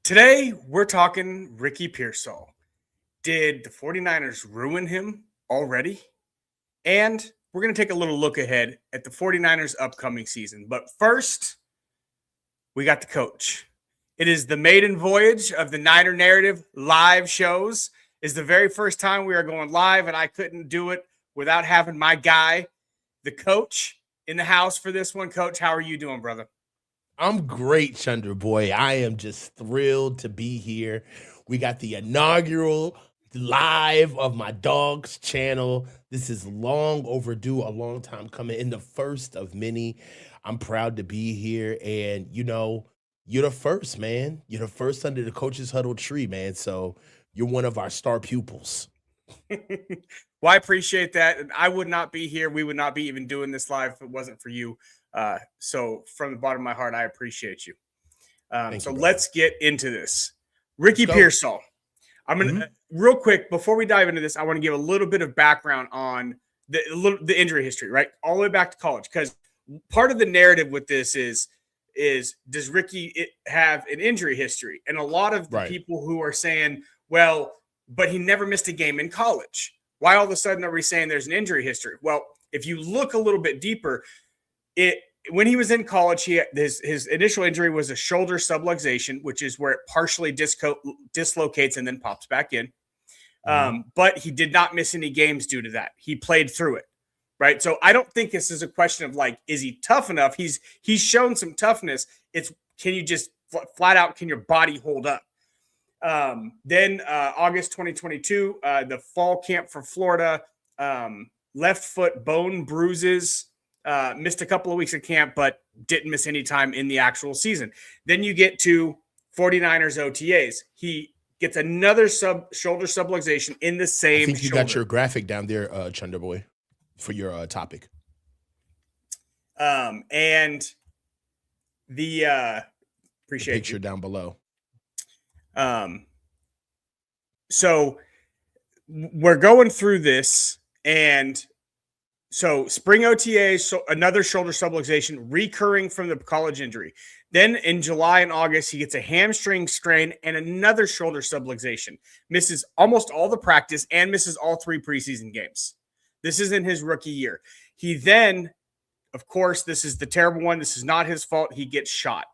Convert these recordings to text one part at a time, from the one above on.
Today, we're talking Ricky Pearsall. Did the 49ers ruin him already? And we're going to take a little look ahead at the 49ers' upcoming season. But first, we got the coach. It is the maiden voyage of the Niner Narrative live shows. It's the very first time we are going live, and I couldn't do it without having my guy, the coach, in the house for this one. Coach, how are you doing, brother? I'm great, Chunder boy. I am just thrilled to be here. We got the inaugural live of my dog's channel. This is long overdue, a long time coming, and the first of many. I'm proud to be here. And, you're the first, man. You're the first under the coach's huddle tree, man. So you're one of our star pupils. Well, I appreciate that. And I would not be here. We would not be even doing this live if it wasn't for you. So from the bottom of my heart, I appreciate you. Thank So you, brother. let's get into this. Let's Ricky go. Pearsall. I'm gonna real quick before we dive into this. I want to give a little bit of background on the injury history, right, all the way back to college, because part of the narrative with this is does Ricky have an injury history? And a lot of the Right. people who are saying, well, but he never missed a game in college. Why all of a sudden are we saying there's an injury history? Well, if you look a little bit deeper, it when he was in college, his initial injury was a shoulder subluxation, which is where it partially dislocates and then pops back in. Mhm. But he did not miss any games due to that. He played through it, right? So I don't think this is a question of like, is he tough enough? He's shown some toughness. It's can you just flat out can your body hold up? Then August 2022, the fall camp for Florida, left foot bone bruises. Missed a couple of weeks of camp, but didn't miss any time in the actual season. Then you get to 49ers OTAs. He gets another shoulder subluxation in the I same think you got shoulder. your graphic down there, Chunder boy, for your topic. And the The appreciate picture you. down below. So we're going through this, and so spring OTA, so another shoulder subluxation recurring from the college injury. Then in July and August, he gets a hamstring strain and another shoulder subluxation. Misses almost all the practice and misses all 3 preseason games. This is in his rookie year. He then, of course, this is the terrible one. This is not his fault. He gets shot.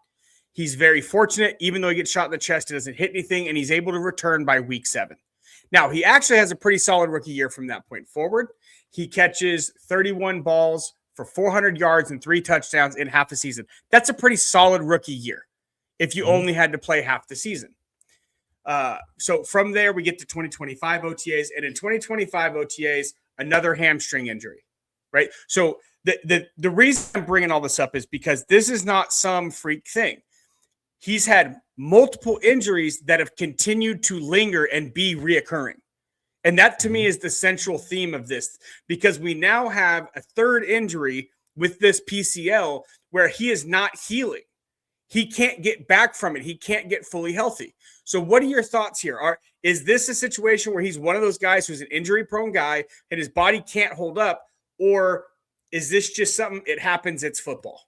He's very fortunate. Even though he gets shot in the chest, it doesn't hit anything, and he's able to return by week 7. Now, he actually has a pretty solid rookie year from that point forward. He catches 31 balls for 400 yards and 3 touchdowns in half a season. That's a pretty solid rookie year if you Mhm. only had to play half the season. So from there, we get to 2025 OTAs. And in 2025 OTAs, another hamstring injury, right? So the reason I'm bringing all this up is because this is not some freak thing. He's had multiple injuries that have continued to linger and be reoccurring. And that to me Mhm. is the central theme of this, because we now have a third injury with this PCL where he is not healing. He can't get back from it. He can't get fully healthy. So what are your thoughts here? Is this a situation where he's one of those guys who's an injury prone guy and his body can't hold up? Or is this just something, it happens, it's football?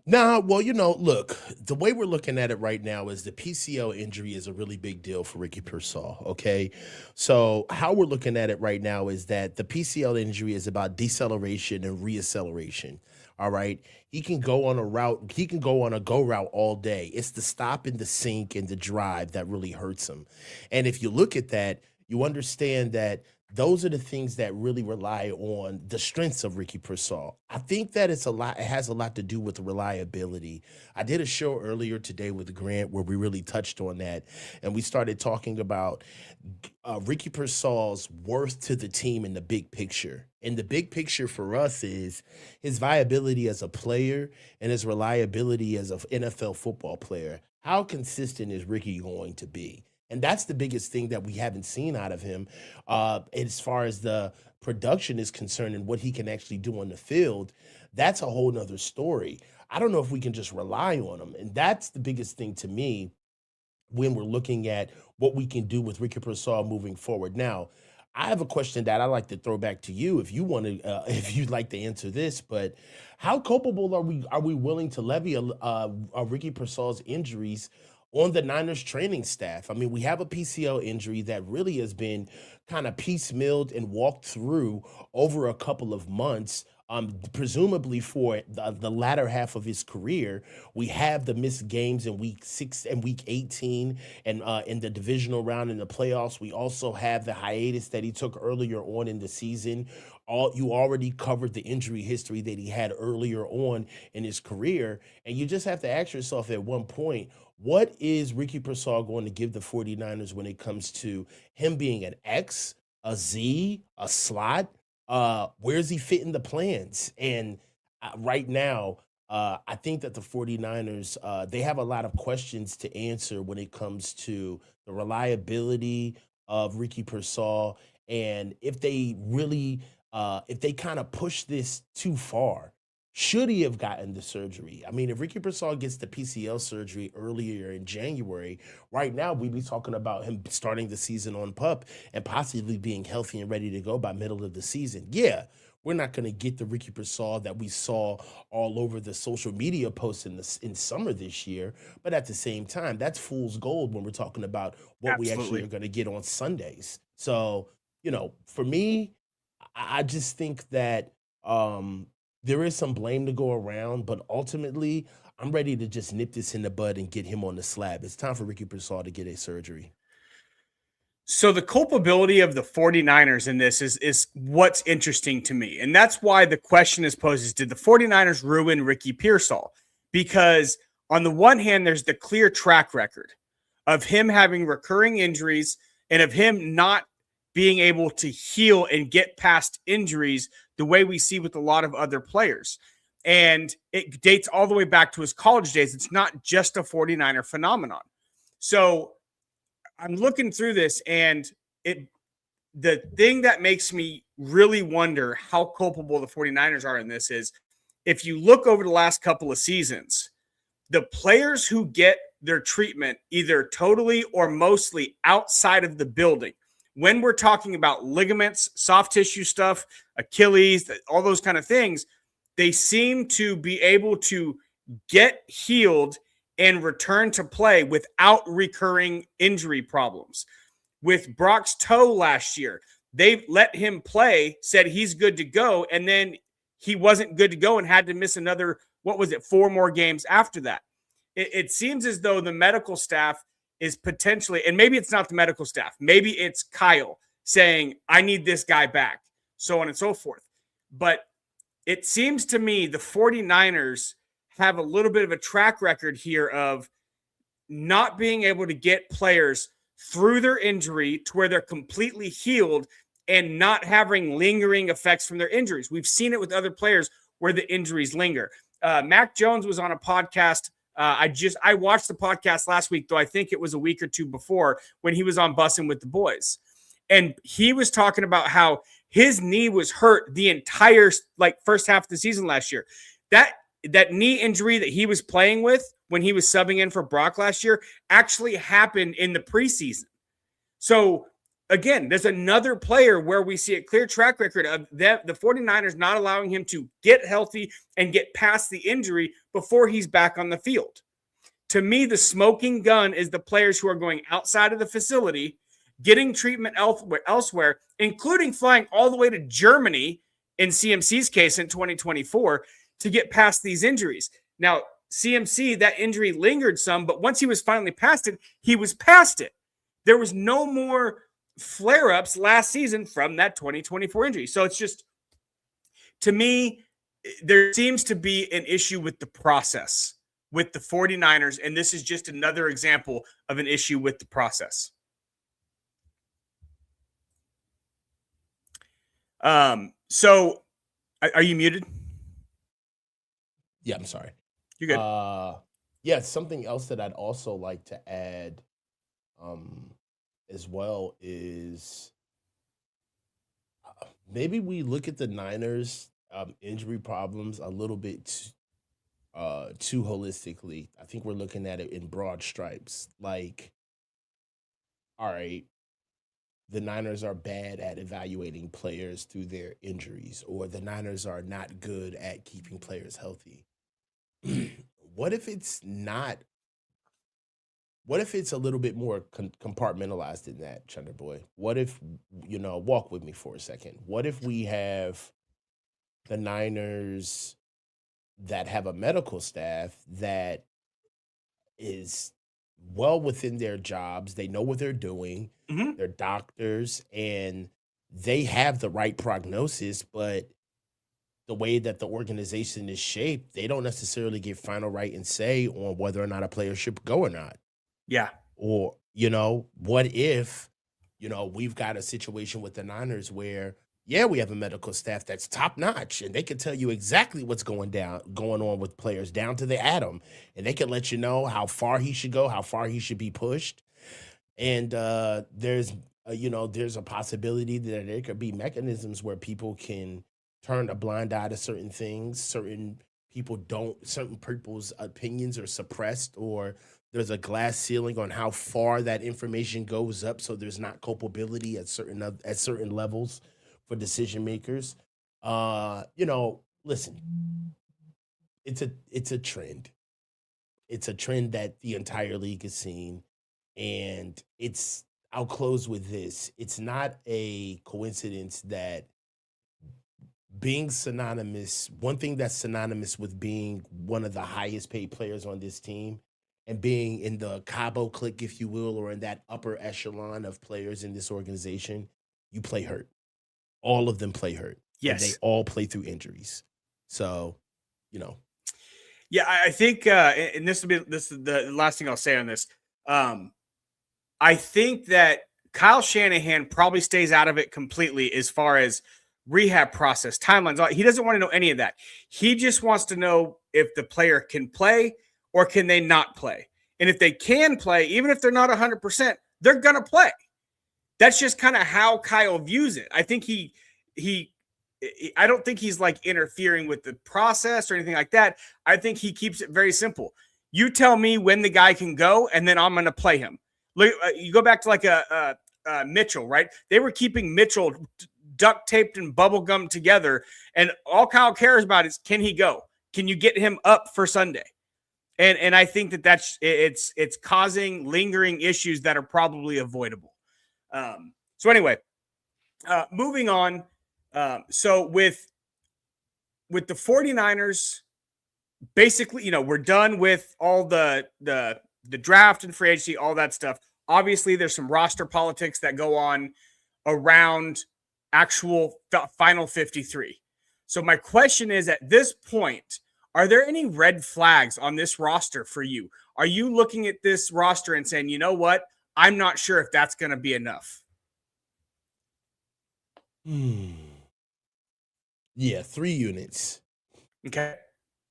Nah, well, look, the way we're looking at it right now is the PCL injury is a really big deal for Ricky Pearsall. Okay. So, how we're looking at it right now is that the PCL injury is about deceleration and reacceleration. All right. He can go on a route, he can go on a go route all day. It's the stop and the sink and the drive that really hurts him. And if you look at that, you understand that those are the things that really rely on the strengths of Ricky Pearsall. I think that it has a lot to do with reliability. I did a show earlier today with Grant where we really touched on that, and we started talking about Ricky Pearsall's worth to the team in the big picture. And the big picture for us is his viability as a player and his reliability as an NFL football player. How consistent is Ricky going to be? And that's the biggest thing that we haven't seen out of him as far as the production is concerned and what he can actually do on the field. That's a whole nother story. I don't know if we can just rely on him. And that's the biggest thing to me when we're looking at what we can do with Ricky Pearsall moving forward. Now, I have a question that I like to throw back to you if you want to, if you'd like to answer this. But how culpable are we willing to levy a Ricky Pearsall's injuries on the Niners training staff. I mean, we have a PCL injury that really has been kind of piecemealed and walked through over a couple of months. Presumably for the latter half of his career, we have the missed games in week 6 and week 18, and in the divisional round in the playoffs. We also have the hiatus that he took earlier on in the season. All you already covered the injury history that he had earlier on in his career, and you just have to ask yourself at one point, what is Ricky Pearsall going to give the 49ers when it comes to him being an X, a Z, a slot? Where's he fit in the plans? And right now, I think that the 49ers, they have a lot of questions to answer when it comes to the reliability of Ricky Pearsall, and if they really, if they kind of push this too far, should he have gotten the surgery? I mean, if Ricky Pearsall gets the PCL surgery earlier in January, right now we'd be talking about him starting the season on pup and possibly being healthy and ready to go by middle of the season. Yeah, we're not going to get the Ricky Pearsall that we saw all over the social media posts in summer this year, but at the same time, that's fool's gold when we're talking about what we actually Absolutely. are going to get on Sundays. So, for me, I just think that there is some blame to go around, but ultimately, I'm ready to just nip this in the bud and get him on the slab. It's time for Ricky Pearsall to get a surgery. So the culpability of the 49ers in this is what's interesting to me. And that's why the question is posed is, did the 49ers ruin Ricky Pearsall? Because on the one hand, there's the clear track record of him having recurring injuries and of him not being able to heal and get past injuries the way we see with a lot of other players. And it dates all the way back to his college days. It's not just a 49er phenomenon. So I'm looking through this, and the thing that makes me really wonder how culpable the 49ers are in this is, if you look over the last couple of seasons, the players who get their treatment either totally or mostly outside of the building, when we're talking about ligaments, soft tissue stuff, Achilles, all those kind of things, they seem to be able to get healed and return to play without recurring injury problems. With Brock's toe last year, they let him play, said he's good to go, and then he wasn't good to go and had to miss another, what was it, 4 more games after that. It seems as though the medical staff is potentially, and maybe it's not the medical staff, maybe it's Kyle saying, I need this guy back, so on and so forth. But it seems to me the 49ers have a little bit of a track record here of not being able to get players through their injury to where they're completely healed and not having lingering effects from their injuries. We've seen it with other players where the injuries linger. Mac Jones was on a podcast. I watched the podcast last week, though I think it was a week or two before, when he was on Bussin' with the Boys. And he was talking about how his knee was hurt the entire first half of the season last year. That knee injury that he was playing with when he was subbing in for Brock last year actually happened in the preseason. So again, there's another player where we see a clear track record of the 49ers not allowing him to get healthy and get past the injury before he's back on the field. To me, the smoking gun is the players who are going outside of the facility, getting treatment elsewhere, including flying all the way to Germany in CMC's case in 2024 to get past these injuries. Now, CMC, that injury lingered some, but once he was finally past it, he was past it. There was no more flare-ups last season from that 2024 injury. So it's just, to me, there seems to be an issue with the process with the 49ers, and this is just another example of an issue with the process. So are you muted? Yeah, I'm sorry. You're good. Yeah, something else that I'd also like to add as well is maybe we look at the Niners injury problems a little bit too holistically. I think we're looking at it in broad stripes. Like, all right, the Niners are bad at evaluating players through their injuries, or the Niners are not good at keeping players healthy. What if it's not What if it's a little bit more compartmentalized than that, Chunder Boy? What if, walk with me for a second. What if we have the Niners that have a medical staff that is well within their jobs? They know what they're doing. Mhm. They're doctors and they have the right prognosis, but the way that the organization is shaped, they don't necessarily get final right and say on whether or not a player should go or not. Yeah. Or, what if, we've got a situation with the Niners where, yeah, we have a medical staff that's top notch and they can tell you exactly what's going on with players down to the atom. And they can let you know how far he should go, how far he should be pushed. And there's a possibility that there could be mechanisms where people can turn a blind eye to certain things. Certain people's opinions are suppressed, or there's a glass ceiling on how far that information goes up. So there's not culpability at certain levels for decision makers. Listen, it's a trend. It's a trend that the entire league has seen, and I'll close with this. It's not a coincidence that one thing that's synonymous with being one of the highest paid players on this team and being in the Cabo clique, if you will, or in that upper echelon of players in this organization, you play hurt. All of them play hurt, and they Yes. all play through injuries. So, you know, Yeah, I think, and this is the last thing I'll say on this. Um, I think that Kyle Shanahan probably stays out of it completely as far as rehab process, timelines. He doesn't want to know any of that. He just wants to know if the player can play or can they not play. And if they can play, even if they're not 100%, they're going to play. That's just kind of how Kyle views it. I think he I don't think he's like interfering with the process or anything like that. I think he keeps it very simple. You tell me when the guy can go, and then I'm going to play him. Look, you go back to like a Mitchell, right? They were keeping Mitchell duct taped and bubble gummed together, and all Kyle cares about is can he go? Can you get him up for Sunday? And I think it's causing lingering issues that are probably avoidable. So anyway, moving on. So with the 49ers, basically, we're done with all the draft and free agency, all that stuff. Obviously, there's some roster politics that go on around actual final 53. So my question is, at this point, are there any red flags on this roster for you? Are you looking at this roster and saying, you know what? I'm not sure if that's going to be enough. Yeah, 3 units. Okay.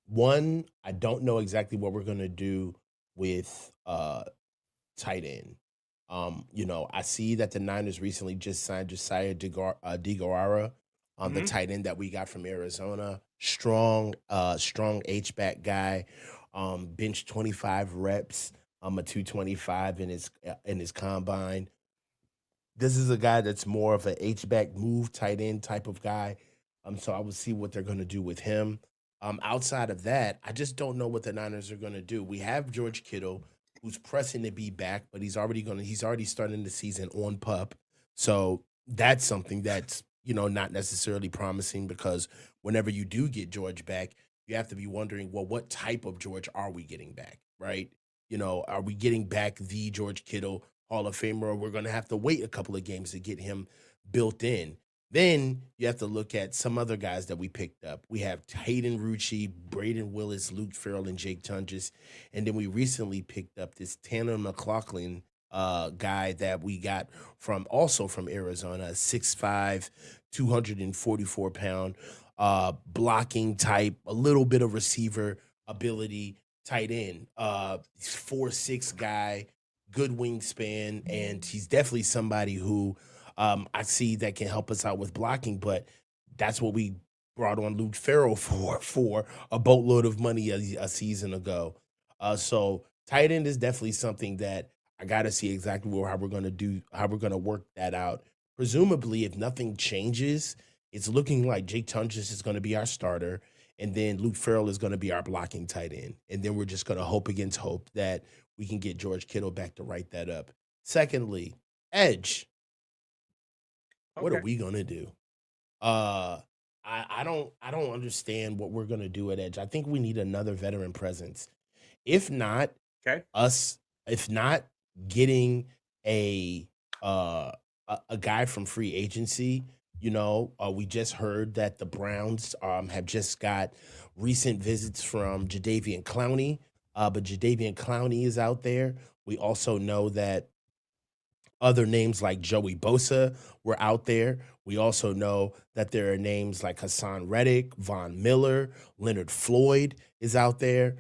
One, I don't know exactly what we're gonna do with tight end. I see that the Niners recently just signed Josiah DeGuara, the Mm-hmm. tight end that we got from Arizona. Strong H-back guy. Bench 25 reps, a 225 in his combine. This is a guy that's more of an H-back move tight end type of guy. So I will see what they're gonna do with him. Outside of that, I just don't know what the Niners are gonna do. We have George Kittle, who's pressing to be back, but he's already starting the season on pup. So that's something that's not necessarily promising, because whenever you do get George back, you have to be wondering, well, what type of George are we getting back, right? Are we getting back the George Kittle Hall of Famer, or we're gonna have to wait a couple of games to get him built in? Then you have to look at some other guys that we picked up. We have Hayden Rucci, Braden Willis, Luke Farrell, and Jake Tunges. And then we recently picked up this Tanner McLaughlin guy that we got from Arizona, 6'5", 244-pound, blocking type, a little bit of receiver ability, tight end, 4'6" guy, good wingspan, and he's definitely somebody who I see that can help us out with blocking. But that's what we brought on Luke Farrell for a boatload of money a season ago. So tight end is definitely something that I got to see exactly how we're gonna work that out. Presumably, if nothing changes, it's looking like Jake Tunges is going to be our starter, and then Luke Farrell is going to be our blocking tight end, and then we're just going to hope against hope that we can get George Kittle back to right that up. Secondly, edge. What are Okay. we gonna do? Uh, I don't understand what we're gonna do at edge. I think we need another veteran presence. If not Okay. us, if not getting a a guy from free agency, we just heard that the Browns have just got recent visits from Jadeveon Clowney, but Jadeveon Clowney is out there. We also know that other names like Joey Bosa were out there. We also know that there are names like Hassan Reddick, Von Miller, Leonard Floyd is out there.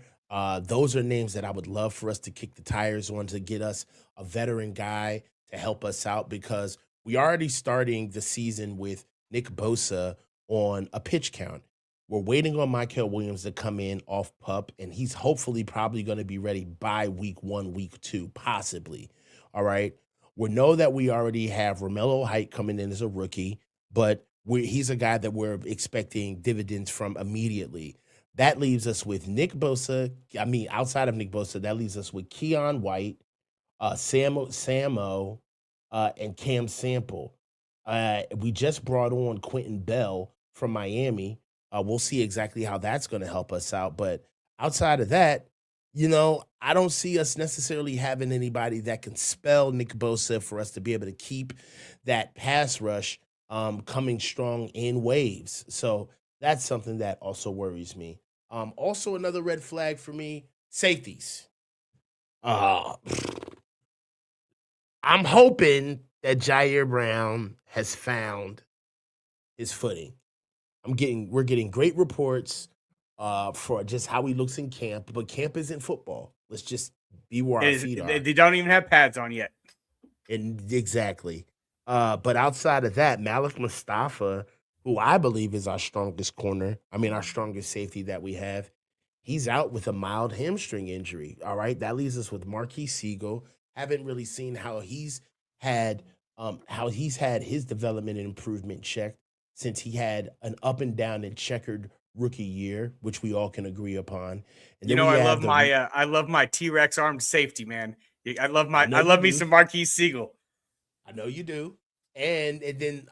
Those are names that I would love for us to kick the tires on to get us a veteran guy to help us out because we already starting the season with Nick Bosa on a pitch count. We're waiting on Michael Williams to come in off pup, and he's hopefully probably going to be ready by week 1, week 2, possibly. All right. We know that we already have Romello Height coming in as a rookie, but he's a guy that we're expecting dividends from immediately. That leaves us with Nick Bosa. I mean, outside of Nick Bosa, that leaves us with Keon White, Samo, and Cam Sample. We just brought on Quentin Bell from Miami. We'll see exactly how that's going to help us out. But outside of that, I don't see us necessarily having anybody that can spell Nick Bosa for us to be able to keep that pass rush coming strong in waves. So that's something that also worries me. Also, another red flag for me, safeties. Uh, I'm hoping that Jair Brown has found his footing. We're getting great reports for just how he looks in camp, but camp isn't football. Let's just be where our feet are. They don't even have pads on yet. And exactly. But outside of that, Malik Mustafa, who I believe is our strongest corner, our strongest safety that we have, he's out with a mild hamstring injury. All right. That leaves us with Marquis Siegel. Haven't really seen how he's had his development and improvement checked since he had an up and down and checkered rookie year, which we all can agree upon. And then I love my T-Rex armed safety, man. I love me some Marquis Siegel. I know you do. And then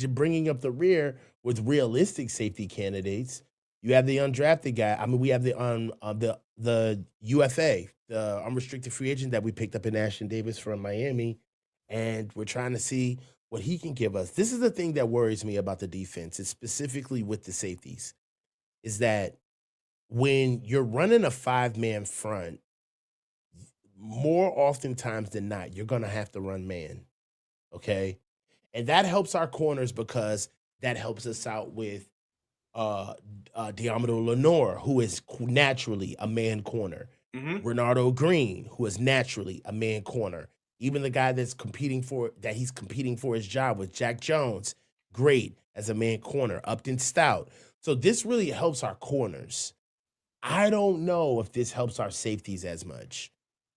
bringing up the rear with realistic safety candidates, you have the undrafted guy. We have the UFA, the unrestricted free agent that we picked up in Ashton Davis from Miami, and we're trying to see what he can give us. This is the thing that worries me about the defense, is specifically with the safeties, is that when you're running a 5-man front, more oftentimes than not, you're going to have to run man. Okay. And that helps our corners because that helps us out with Diamado Lenore, who is naturally a man corner. Mm-hmm. Renardo Green, who is naturally a man corner. Even the guy he's competing for his job with, Jack Jones, great as a man corner. Upton Stout. So this really helps our corners. I don't know if this helps our safeties as much.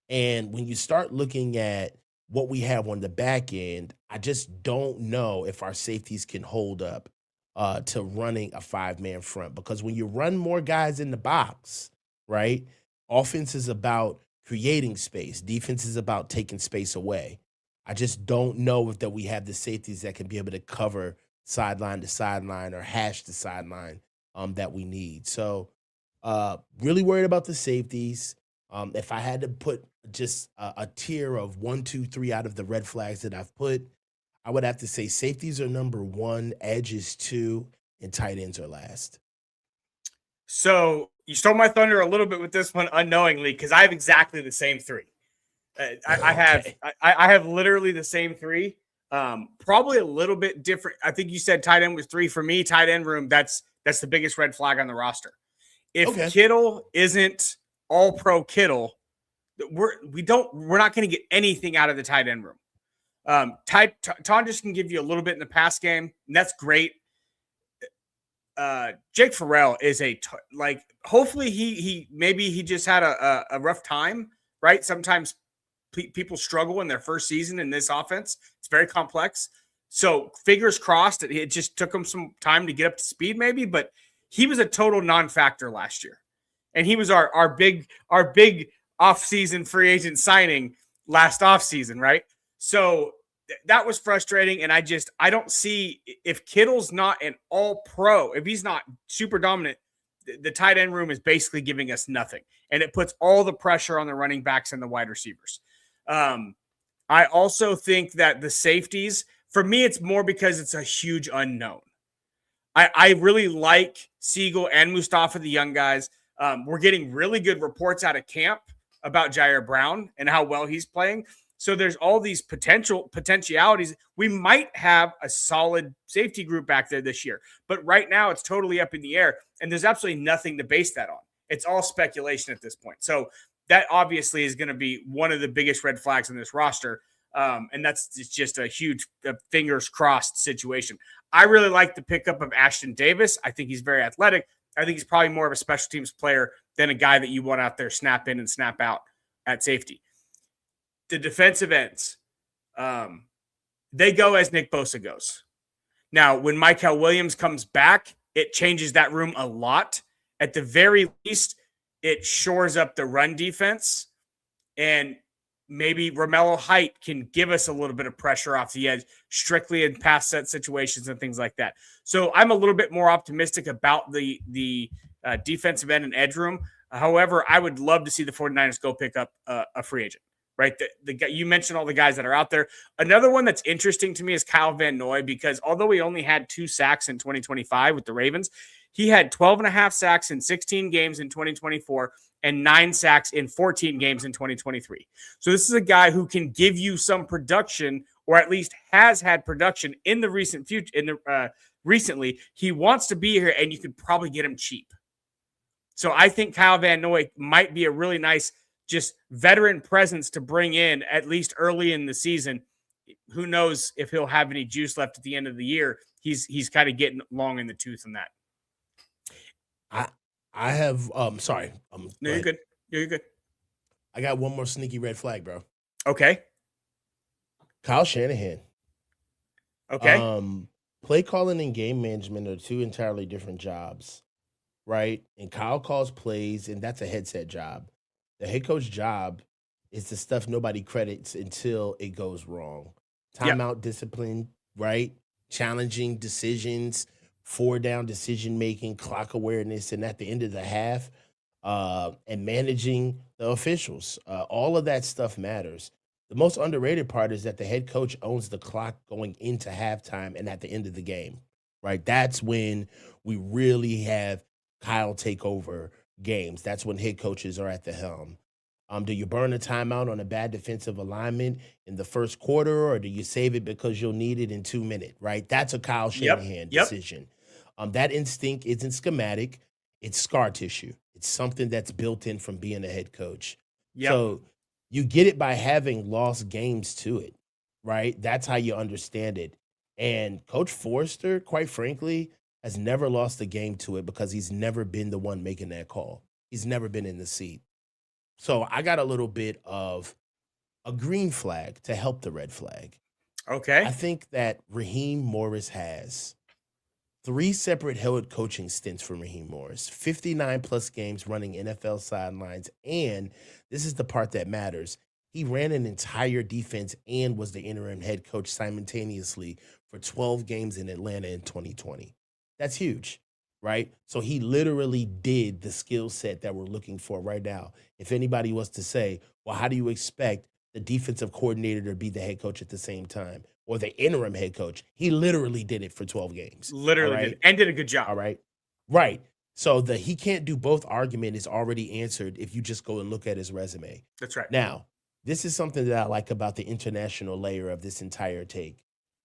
And when you start looking at what we have on the back end, I just don't know if our safeties can hold up to running a 5-man front. Because when you run more guys in the box, right, offense is about creating space. Defense is about taking space away. I just don't know if we have the safeties that can be able to cover sideline to sideline or hash the sideline that we need. So really worried about the safeties. If I had to put just a tier of 1, 2, 3 out of the red flags that I've put, I would have to say safeties are number 1, edge is 2, and tight ends are last. So you stole my thunder a little bit with this one unknowingly because I have exactly the same 3. I have literally the same 3. Probably a little bit different. I think you said tight end was 3 for me. Tight end room, that's the biggest red flag on the roster. If Kittle isn't all pro Kittle, we're not going to get anything out of the tight end room. Ton just can give you a little bit in the pass game, and that's great. Jake Farrell is hopefully he just had a rough time, right? Sometimes people struggle in their first season in this offense. It's very complex. So fingers crossed that it just took him some time to get up to speed maybe, but he was a total non-factor last year. And he was our big off-season free agent signing last offseason, right? So that was frustrating. And I don't see, if Kittle's not an all-pro, if he's not super dominant, the tight end room is basically giving us nothing. And it puts all the pressure on the running backs and the wide receivers. I also think that the safeties, for me, it's more because it's a huge unknown. I really like Siegel and Mustafa, the young guys. We're getting really good reports out of camp about Jair Brown and how well he's playing. So there's all these potentialities. We might have a solid safety group back there this year, but right now it's totally up in the air, and there's absolutely nothing to base that on. It's all speculation at this point. So that obviously is going to be one of the biggest red flags on this roster. And it's just a huge fingers crossed situation. I really like the pickup of Ashton Davis. I think he's very athletic. I think he's probably more of a special teams player than a guy that you want out there snap in and snap out at safety. The defensive ends, they go as Nick Bosa goes. Now, when Michael Williams comes back, it changes that room a lot. At the very least, it shores up the run defense, and maybe Romello Height can give us a little bit of pressure off the edge, strictly in pass set situations and things like that. So I'm a little bit more optimistic about the defensive end and edge room. However, I would love to see the 49ers go pick up a free agent, right? You mentioned all the guys that are out there. Another one that's interesting to me is Kyle Van Noy, because although he only had 2 sacks in 2025 with the Ravens, he had 12.5 sacks in 16 games in 2024 and 9 sacks in 14 games in 2023. So this is a guy who can give you some production, or at least has had production in the recent future. Recently, he wants to be here, and you could probably get him cheap. So I think Kyle Van Noy might be a really nice, just veteran presence to bring in at least early in the season. Who knows if he'll have any juice left at the end of the year? He's kind of getting long in the tooth on that. I have sorry. No, you're good. You're good. I got one more sneaky red flag, bro. Okay. Kyle Shanahan. Okay. Play calling and game management are 2 entirely different jobs, right? And Kyle calls plays, and that's a headset job. The head coach job is the stuff nobody credits until it goes wrong. Timeout discipline, right? Challenging decisions, 4-down decision making, clock awareness, and at the end of the half, and managing the officials. All of that stuff matters. The most underrated part is that the head coach owns the clock going into halftime and at the end of the game, right? That's when we really have Kyle take over games. That's when head coaches are at the helm. Do you burn a timeout on a bad defensive alignment in the first quarter, or do you save it because you'll need it in 2 minutes, right? That's a Kyle Shanahan decision. That instinct isn't schematic. It's scar tissue. It's something that's built in from being a head coach. So you get it by having lost games to it, right? That's how you understand it. And Coach Forrester, quite frankly, has never lost a game to it because he's never been the one making that call. He's never been in the seat. So I got a little bit of a green flag to help the red flag. Okay. I think that Raheem Morris has 3 separate head coaching stints for Raheem Morris, 59 plus games running NFL sidelines. And this is the part that matters. He ran an entire defense and was the interim head coach simultaneously for 12 games in Atlanta in 2020. That's huge, right? So he literally did the skill set that we're looking for right now. If anybody was to say, well, how do you expect the defensive coordinator to be the head coach at the same time, or the interim head coach? He literally did it for 12 games. Literally did, and did a good job. All right. Right. So the he can't do both argument is already answered if you just go and look at his resume. That's right. Now, this is something that I like about the international layer of this entire take.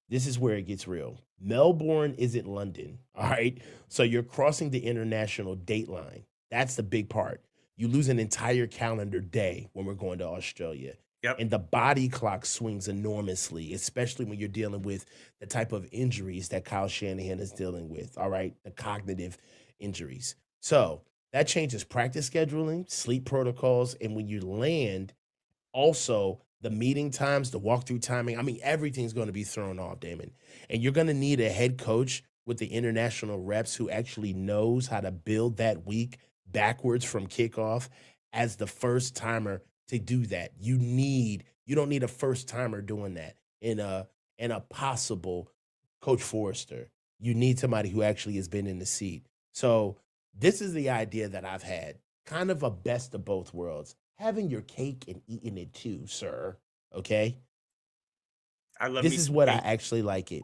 This is where it gets real. Melbourne isn't London, all right? So you're crossing the international date line. That's the big part. You lose an entire calendar day when we're going to Australia. Yep. And the body clock swings enormously, especially when you're dealing with the type of injuries that Kyle Shanahan is dealing with, all right? The cognitive injuries. So that changes practice scheduling, sleep protocols, and when you land, also the meeting times, the walkthrough timing. I mean, everything's going to be thrown off, Damon. And you're going to need a head coach with the international reps who actually knows how to build that week backwards from kickoff as the first timer to do that. You don't need a first timer doing that in a possible Coach Forrester. You need somebody who actually has been in the seat. So this is the idea that I've had, kind of a best of both worlds, having your cake and eating it too, sir. Okay, I love me this is some what I cake. actually like it.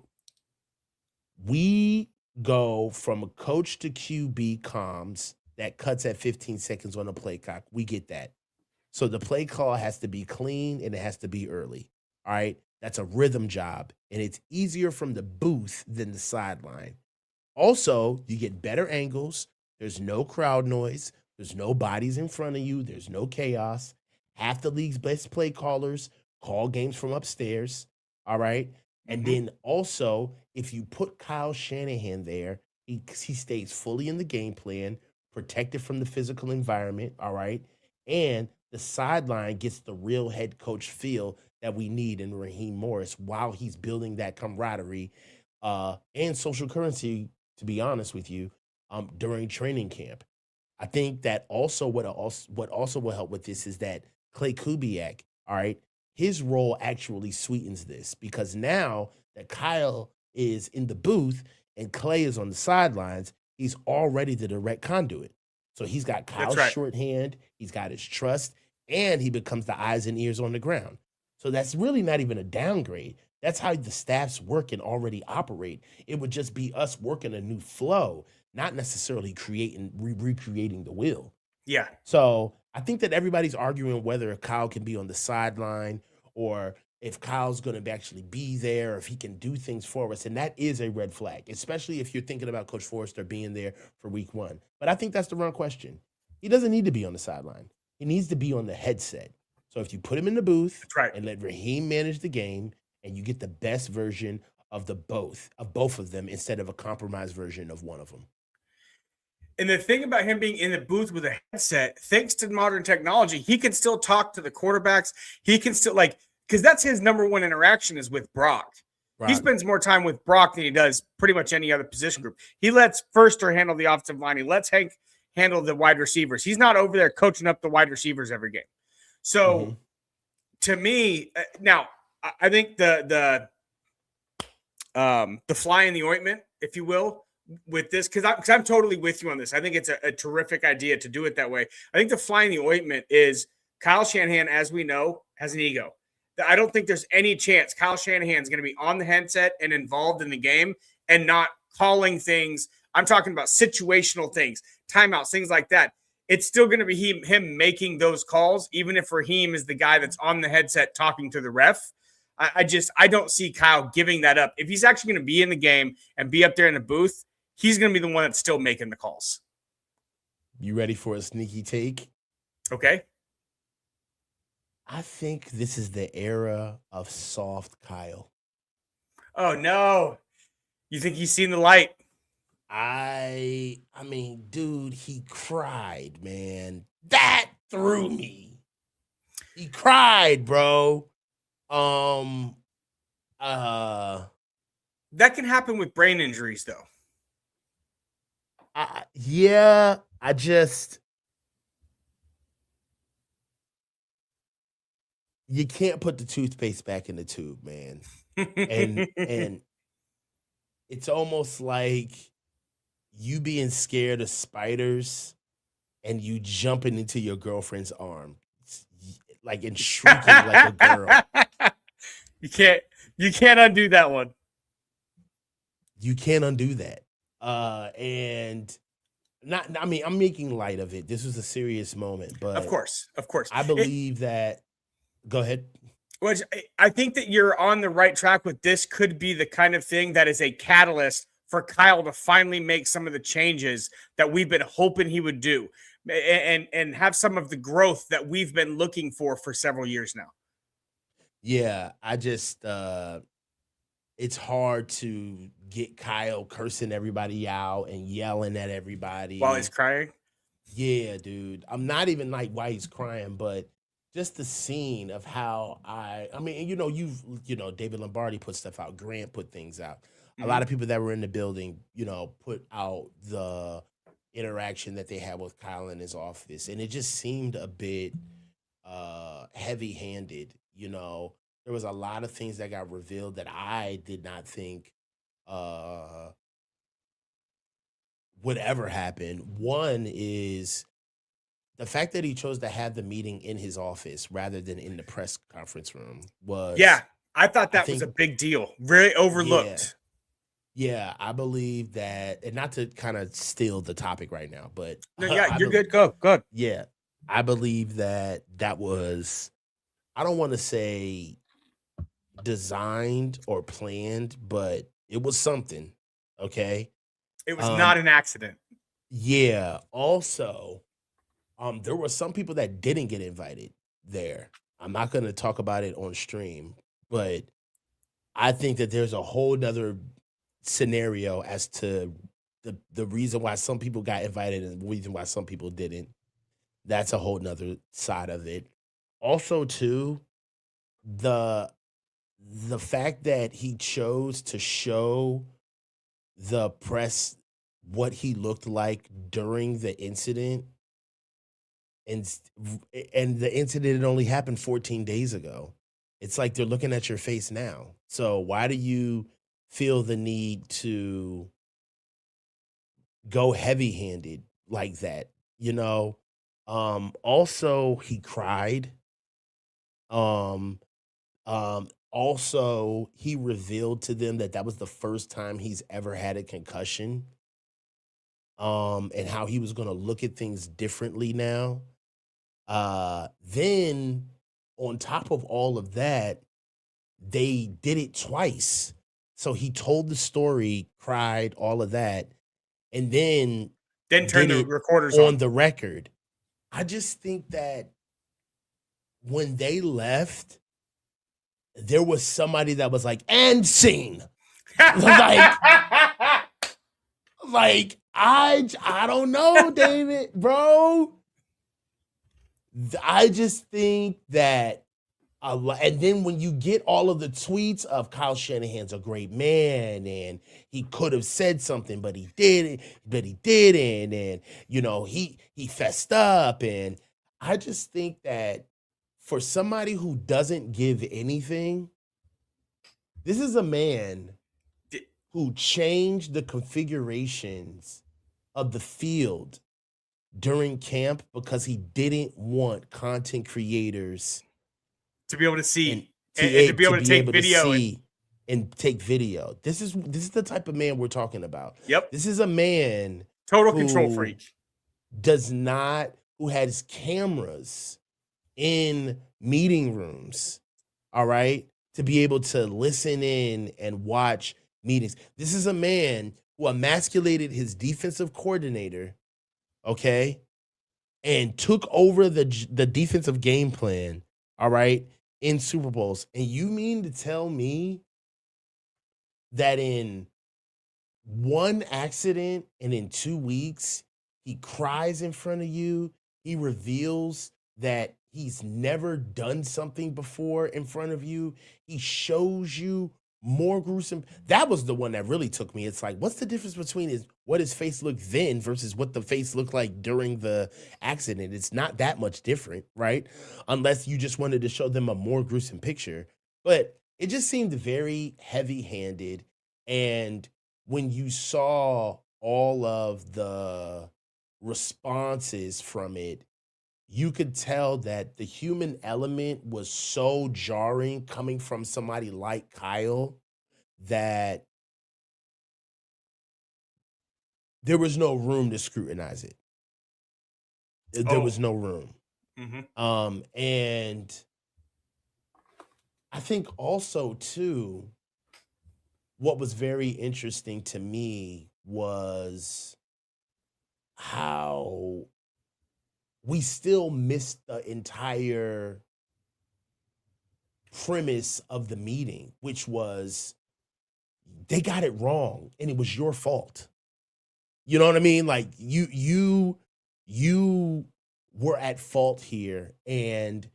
We go from a coach to QB comms that cuts at 15 seconds on the play clock. We get that. So the play call has to be clean and it has to be early. All right. That's a rhythm job. And it's easier from the booth than the sideline. Also, you get better angles. There's no crowd noise. There's no bodies in front of you. There's no chaos. Half the league's best play callers call games from upstairs. All right. And Mhm. then also, if you put Kyle Shanahan there, he stays fully in the game plan, protected from the physical environment. All right. And the sideline gets the real head coach feel that we need in Raheem Morris while he's building that camaraderie and social currency, to be honest with you, during training camp. I think that also what also will help with this is that Clay Kubiak, all right, his role actually sweetens this because now that Kyle is in the booth and Clay is on the sidelines, he's already the direct conduit. So he's got That's Kyle's right. shorthand, he's got his trust, and he becomes the eyes and ears on the ground. So that's really not even a downgrade. That's how the staffs work and already operate. It would just be us working a new flow, not necessarily recreating the wheel. Yeah. So I think that everybody's arguing whether Kyle can be on the sideline or if Kyle's going to actually be there, or if he can do things for us. And that is a red flag, especially if you're thinking about Coach Forrester being there for week one. But I think that's the wrong question. He doesn't need to be on the sideline, he needs to be on the headset. So if you put him in the booth That's right. and let Raheem manage the game, and you get the best version of both of them instead of a compromised version of one of them. And the thing about him being in the booth with a headset, thanks to modern technology, he can still talk to the quarterbacks. He can still because that's his number one interaction is with Brock. He Right. spends more time with Brock than he does pretty much any other position group. He lets Firster handle the offensive line. He lets Hank handle the wide receivers. He's not over there coaching up the wide receivers every game. Mm-hmm. So to me, now I think the fly in the ointment, if you will, with this, because I'm totally with you on this. I think it's a terrific idea to do it that way. I think the fly in the ointment is Kyle Shanahan, as we know, has an ego. I don't think there's any chance Kyle Shanahan is going to be on the headset and involved in the game and not calling things. I'm talking about situational things, timeouts, things like that. It's still going to be him making those calls, even if Raheem is the guy that's on the headset talking to the ref. I don't see Kyle giving that up. If he's actually going to be in the game and be up there in the booth, he's going to be the one that's still making the calls. You ready for a sneaky take? Okay. I think this is the era of soft Kyle. Oh no. You think he's seen the light? I mean, dude, he cried, man. That threw me. He cried, bro. Um That can happen with brain injuries, though. yeah, I just you can't put the toothpaste back in the tube, man. And it's almost like you being scared of spiders and you jumping into your girlfriend's arm, like and shrieking like a girl. You can't undo that one. You can't undo that. And not I mean, I'm making light of it. This was a serious moment, Of but course. I believe that go ahead. Which I think that you're on the right track with. This could be the kind of thing that is a catalyst for Kyle to finally make some of the changes that we've been hoping he would do and have some of the growth that we've been looking for several years now. Yeah, I just it's hard to get Kyle cursing everybody out and yelling at While he's everybody. crying. Yeah, dude. I'm not even like why he's crying, but just the scene of how I mean, David Lombardi put stuff out, Grant put things out. A lot Mhm. of people that were in the building, put out interaction that they had with Kyle in his office, and it just seemed a bit heavy-handed. There was a lot of things that got revealed that I did not think uh would ever happen. One is the fact that he chose to have the meeting in his office rather than in the press conference room Yeah, was, I thought I that was think, a big deal. Very yeah, overlooked. yeah, I believe that, and not to kind of steal the topic right now, but No, yeah, you're good. Go, good. yeah, I believe that that was, I don't want to say designed or planned, but it was something. Okay. It was Um, not an accident. yeah. Also, there were some people that didn't get invited there. I'm not going to talk about it on stream, but I think that there's a whole nother scenario as to the reason why some people got invited and the reason why some people didn't. That's a whole nother side of it. Also, too, the the fact that he chose to show the press what he looked like during the incident, and and the incident had only happened 14 days ago. It's like they're looking at your face now. So why do you feel the need to go heavy-handed like that? You know? Also he cried. Um Also he revealed to them that that was the first time he's ever had a concussion. And how he was going to look at things differently now. Then on top of all of that, they did it twice. So he told the story, cried, all of that, and then Then turn did the it recorders on on. the record. I just think that when they left, there was somebody that was like, and scene. like, I don't know, David, bro. I just think that a lot, and then when you get all of the tweets of Kyle Shanahan's a great man and he could have said something, but he didn't, and he fessed up, and I just think that for somebody who doesn't give anything, this is a man who changed the configurations of the field during camp because he didn't want content creators To be able to and see and to be to able to be take able to video. see and take video. This is the type of man we're talking about. Yep. This is a man Total control who freak. who has cameras in meeting rooms, all right, to be able to listen in and watch meetings. This is a man who emasculated his defensive coordinator, okay, and took over the defensive game plan, all right, in Super Bowls. And you mean to tell me that in one accident and in 2 weeks, he cries in front of you, he reveals that he's never done something before in front of you, he shows you more gruesome. That was the one that really took me. It's like, what's the difference between what his face looked then versus what the face looked like during the accident? It's not that much different, right? Unless you just wanted to show them a more gruesome picture. But it just seemed very heavy-handed. And when you saw all of the responses from it, you could tell that the human element was so jarring coming from somebody like Kyle that there was no room to scrutinize it. There was Oh. no room. Mm-hmm. And I think also too, what was very interesting to me was how we still missed the entire premise of the meeting, which was they got it wrong and it was your fault. You know what I mean? Like you were at fault here, and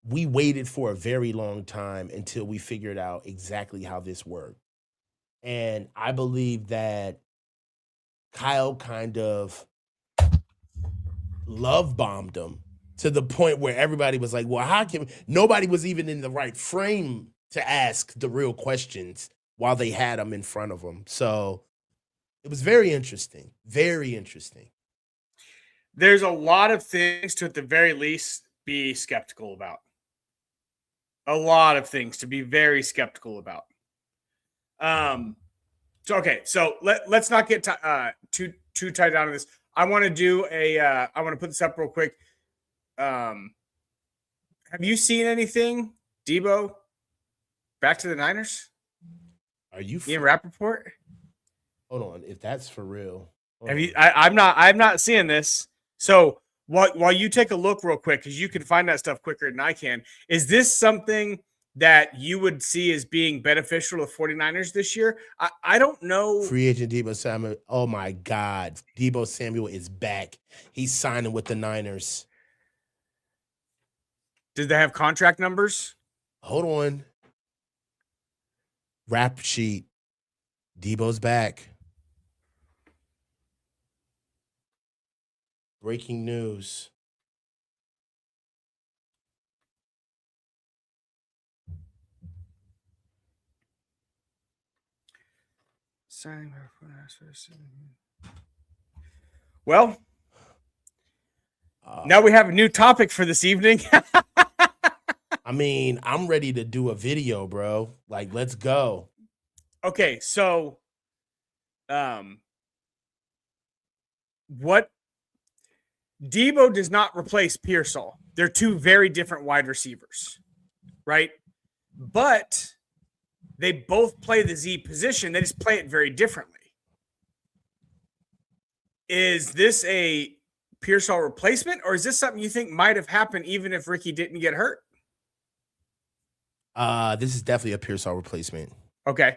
we waited for a very long time until we figured out exactly how this worked. And I believe that Kyle kind of love bombed him to the point where everybody was like, well, how can nobody was even in the right frame to ask the real questions while they had him in front of them. So it was very interesting. Very interesting. There's a lot of things to, at the very least, be skeptical about. A lot of things to be very skeptical about. So let's not get too tied down to this. I want to do I want to put this up real quick. Have you seen anything, Deebo? Back to the Niners? Are you Ian Rappaport? Hold on, if that's for real. Have you? I'm not seeing this. So while you take a look real quick, because you can find that stuff quicker than I can. Is this something that you would see as being beneficial to 49ers this year? I don't know. Free agent Deebo Samuel. Oh my God. Deebo Samuel is back. He's signing with the Niners. Did they have contract numbers? Hold on. Rap sheet. Deebo's back. Breaking news. Well, now we have a new topic for this evening. I mean, I'm ready to do a video, bro. Like, let's go. Okay, so what Deebo does not replace Pearsall. They're two very different wide receivers, right? But they both play the Z position. They just play it very differently. Is this a Pearsall replacement, or is this something you think might have happened even if Ricky didn't get hurt? This is definitely a Pearsall replacement. Okay.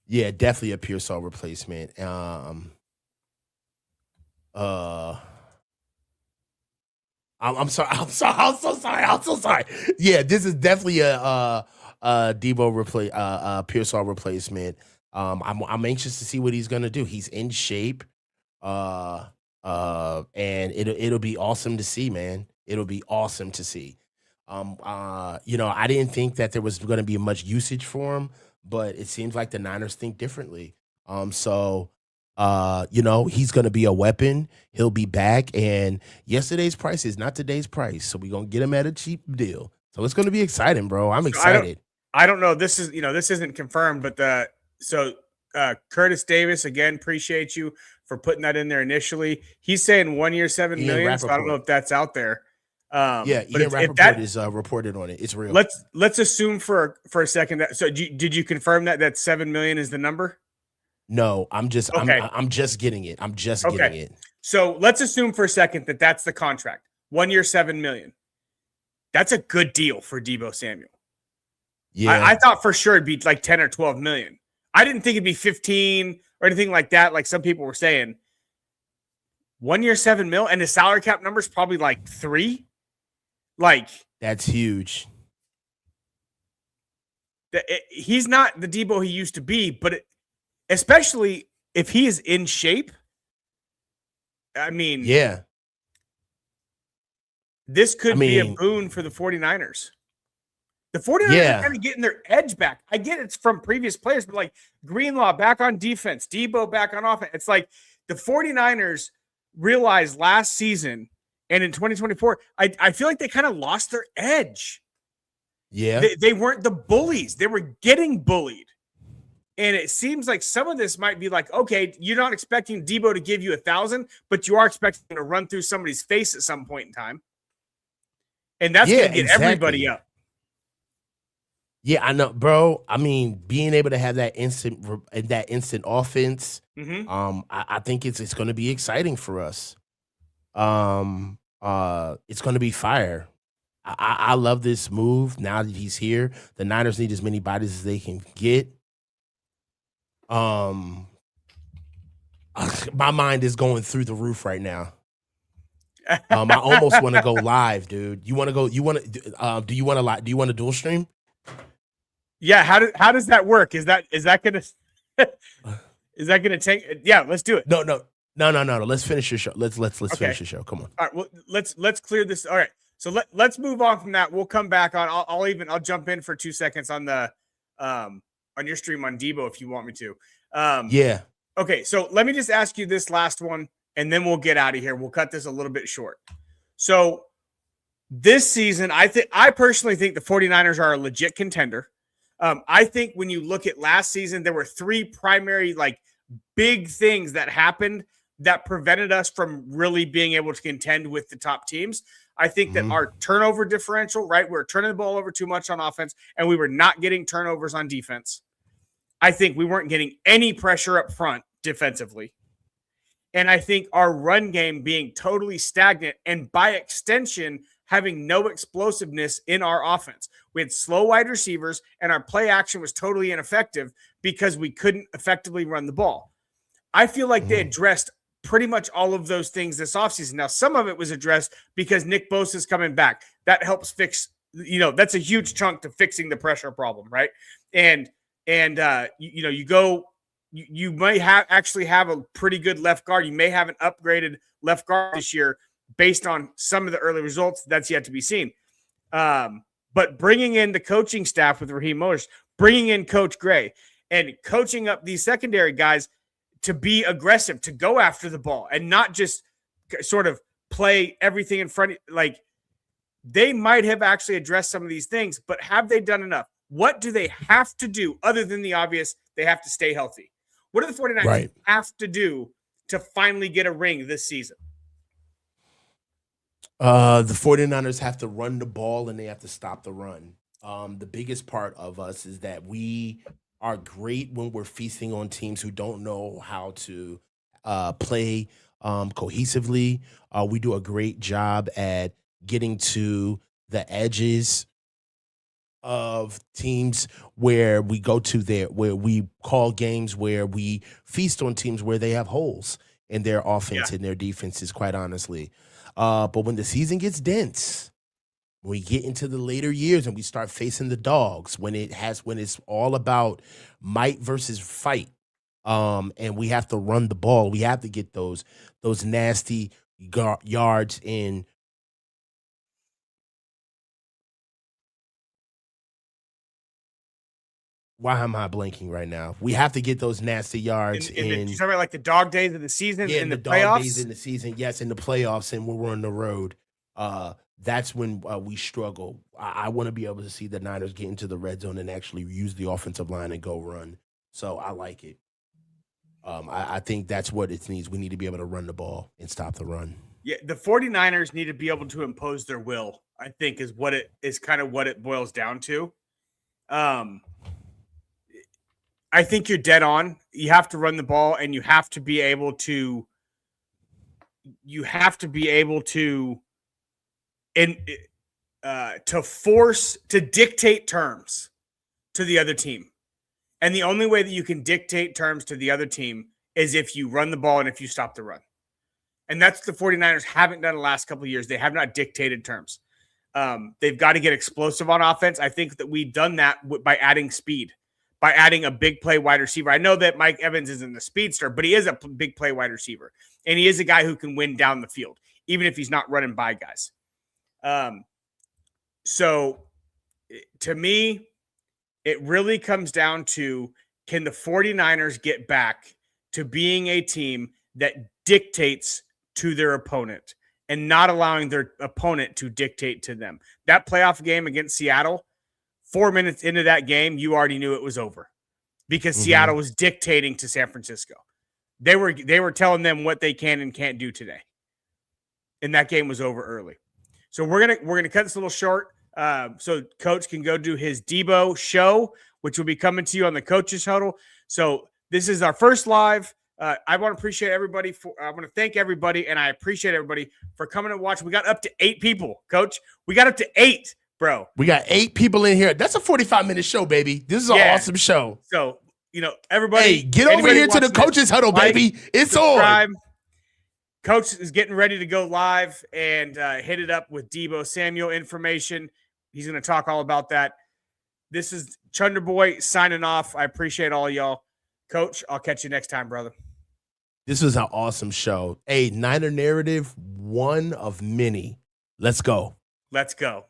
Yeah, definitely a Pearsall replacement. I'm sorry. I'm so sorry. Yeah, this is definitely a Deebo Pearsall replacement. I'm anxious to see what he's gonna do. He's in shape. And it'll be awesome to see, man. It'll be awesome to see. I didn't think that there was gonna be much usage for him, but it seems like the Niners think differently. He's going to be a weapon. He'll be back. And yesterday's price is not today's price. So we're going to get him at a cheap deal. So it's going to be exciting, bro. I'm excited. I don't know. This isn't confirmed, but Curtis Davis, again, appreciate you for putting that in there initially. He's saying 1 year, $7 million. So I don't know if that's out there. Ian Rappaport is reported on it. It's real. Let's assume for a second that. So did you confirm that $7 million is the number? No, I'm just getting it. Getting it. So let's assume for a second that that's the contract. 1 year, $7 million. That's a good deal for Deebo Samuel. Yeah, I thought for sure it'd be like 10 or 12 million. I didn't think it'd be 15 or anything like that, like some people were saying. 1 year, $7 million, and the salary cap number is probably like 3. Like, that's huge. He's not the Deebo he used to be, but especially if he is in shape. I mean, yeah, this could be a boon for the 49ers. The 49ers are kind of getting their edge back. I get it's from previous players, but like Greenlaw back on defense, Deebo back on offense. It's like the 49ers realized last season and in 2024, I feel like they kind of lost their edge. Yeah. They weren't the bullies. They were getting bullied. And it seems like some of this might be like, okay, you're not expecting Deebo to give you 1,000, but you are expecting him to run through somebody's face at some point in time. And that's going to get everybody up. Yeah, I know, bro. I mean, being able to have that instant offense, I think it's going to be exciting for us. It's going to be fire. I love this move. Now that he's here, the Niners need as many bodies as they can get. My mind is going through the roof right now. I almost want to go live, dude. You want to go? Do you want to dual stream? Yeah. How does that work? Is that gonna take? Yeah, let's do it. No. No. Let's finish your show. Let's Okay. finish your show. Come on. All right. Well, let's clear this. All right. So let's move on from that. We'll come back on. I'll jump in for 2 seconds on the on your stream on Deebo if you want me to. Yeah. Okay. So let me just ask you this last one, and then we'll get out of here. We'll cut this a little bit short. So this season, I personally think the 49ers are a legit contender. I think when you look at last season, there were 3 primary big things that happened that prevented us from really being able to contend with the top teams. I think that our turnover differential, right? We're turning the ball over too much on offense, and we were not getting turnovers on defense. I think we weren't getting any pressure up front defensively. And I think our run game being totally stagnant, and by extension, having no explosiveness in our offense. We had slow wide receivers, and our play action was totally ineffective because we couldn't effectively run the ball. I feel like they addressed pretty much all of those things this offseason. Now, some of it was addressed because Nick Bosa is coming back. That helps fix, that's a huge chunk to fixing the pressure problem, right? And you might actually have a pretty good left guard. You may have an upgraded left guard this year based on some of the early results. That's yet to be seen. But bringing in the coaching staff with Raheem Mostert, bringing in Coach Gray, and coaching up these secondary guys to be aggressive, to go after the ball, and not just sort of play everything in front. They might have actually addressed some of these things, but have they done enough? What do they have to do other than the obvious? They have to stay healthy. What do the 49ers have to do to finally get a ring this season? The 49ers have to run the ball, and they have to stop the run. The biggest part of us is that we are great when we're feasting on teams who don't know how to play cohesively. We do a great job at getting to the edges of teams where we go to where we call games where we feast on teams where they have holes in their offense and their defenses, quite honestly. But when the season gets dense, when we get into the later years and we start facing the dogs, when it's all about might versus fight, and we have to run the ball, we have to get those nasty yards in. Why am I blanking right now? We have to get those nasty yards in. You're talking about the dog days of the season, in the playoffs? Dog days in the season, yes, in the playoffs, and when we're on the road. That's when we struggle. I want to be able to see the Niners get into the red zone and actually use the offensive line and go run. So I like it. I think that's what it needs. We need to be able to run the ball and stop the run. Yeah, the 49ers need to be able to impose their will, I think, is kind of what it boils down to. I think you're dead on. You have to run the ball, and you have to be able to to dictate terms to the other team. And the only way that you can dictate terms to the other team is if you run the ball and if you stop the run. And that's what the 49ers haven't done the last couple of years. They have not dictated terms. They've got to get explosive on offense. I think that we've done that by adding speed, by adding a big play wide receiver. I know that Mike Evans isn't the speedster, but he is a big play wide receiver. And he is a guy who can win down the field, even if he's not running by guys. So to me, it really comes down to, can the 49ers get back to being a team that dictates to their opponent and not allowing their opponent to dictate to them? That playoff game against Seattle, 4 minutes into that game, you already knew it was over because Seattle was dictating to San Francisco. They were telling them what they can and can't do today. And that game was over early. So we're gonna cut this a little short. So Coach can go do his Deebo show, which will be coming to you on the Coaches Huddle. So this is our first live. I want to appreciate everybody I want to thank everybody, and I appreciate everybody for coming and watching. We got up to 8 people, Coach. We got up to 8, bro. We got 8 people in here. That's a 45-minute show, baby. This is an awesome show. So, everybody. Hey, get over here to the Coaches Huddle, baby. It's subscribe. On. Coach is getting ready to go live and hit it up with Deebo Samuel information. He's going to talk all about that. This is Chunder Boy signing off. I appreciate all y'all. Coach, I'll catch you next time, brother. This was an awesome show. Hey, Niner Narrative, one of many. Let's go. Let's go.